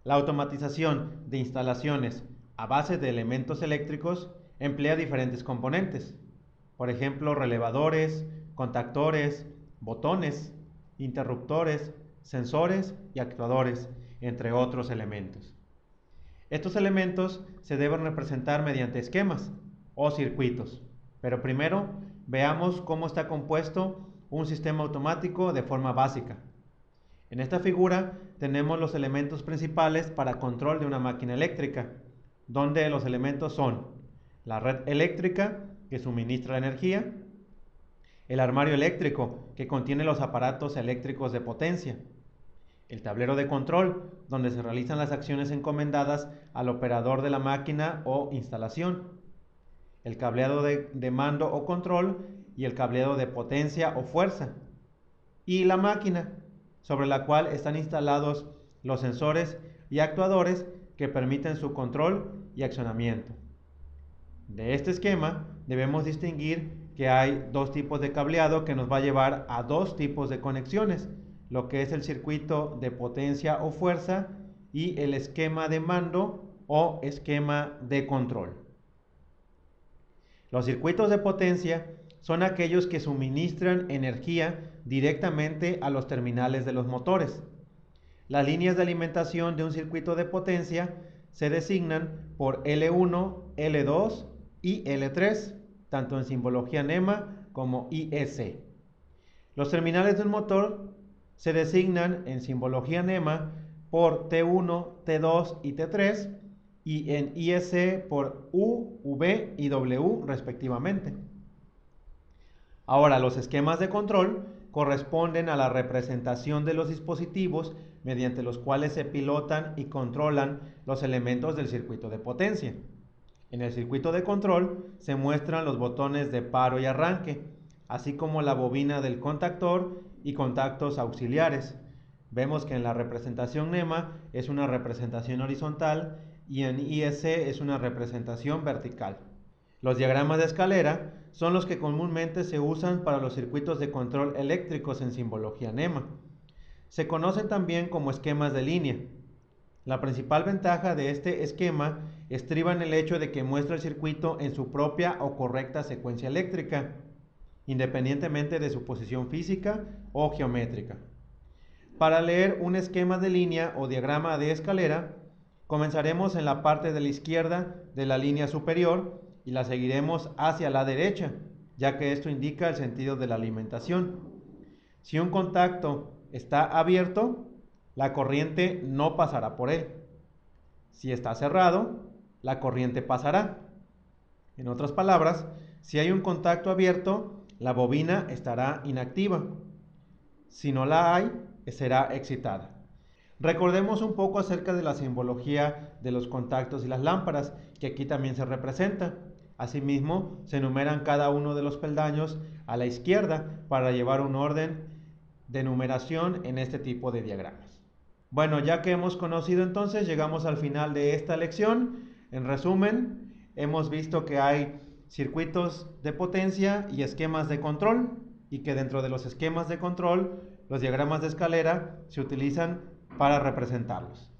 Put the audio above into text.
La automatización de instalaciones a base de elementos eléctricos emplea diferentes componentes, por ejemplo, relevadores, contactores, botones, interruptores, sensores y actuadores, entre otros elementos. Estos elementos se deben representar mediante esquemas o circuitos, pero primero veamos cómo está compuesto un sistema automático de forma básica. En esta figura tenemos los elementos principales para control de una máquina eléctrica, donde los elementos son la red eléctrica que suministra la energía, el armario eléctrico que contiene los aparatos eléctricos de potencia, el tablero de control donde se realizan las acciones encomendadas al operador de la máquina o instalación, el cableado de mando o control y el cableado de potencia o fuerza, y la máquina sobre la cual están instalados los sensores y actuadores que permiten su control y accionamiento. De este esquema debemos distinguir que hay dos tipos de cableado que nos va a llevar a dos tipos de conexiones, lo que es el circuito de potencia o fuerza y el esquema de mando o esquema de control. Los circuitos de potencia son aquellos que suministran energía directamente a los terminales de los motores. Las líneas de alimentación de un circuito de potencia se designan por L1, L2 y L3, tanto en simbología NEMA como IEC. Los terminales de un motor se designan en simbología NEMA por T1, T2 y T3 y en IEC por U, V y W respectivamente. Ahora, los esquemas de control corresponden a la representación de los dispositivos mediante los cuales se pilotan y controlan los elementos del circuito de potencia. En el circuito de control se muestran los botones de paro y arranque, así como la bobina del contactor y contactos auxiliares. Vemos que en la representación NEMA es una representación horizontal y en IEC es una representación vertical. Los diagramas de escalera son los que comúnmente se usan para los circuitos de control eléctricos en simbología NEMA. Se conocen también como esquemas de línea. La principal ventaja de este esquema estriba en el hecho de que muestra el circuito en su propia o correcta secuencia eléctrica, independientemente de su posición física o geométrica. Para leer un esquema de línea o diagrama de escalera, comenzaremos en la parte de la izquierda de la línea superior y la seguiremos hacia la derecha, ya que esto indica el sentido de la alimentación. Si un contacto está abierto, la corriente no pasará por él. Si está cerrado, la corriente pasará. En otras palabras, si hay un contacto abierto, la bobina estará inactiva. Si no la hay, será excitada. Recordemos un poco acerca de la simbología de los contactos y las lámparas, que aquí también se representa. Asimismo, se enumeran cada uno de los peldaños a la izquierda para llevar un orden de numeración en este tipo de diagramas. Bueno, ya que hemos conocido entonces, llegamos al final de esta lección. En resumen, hemos visto que hay circuitos de potencia y esquemas de control, y que dentro de los esquemas de control, los diagramas de escalera se utilizan para representarlos.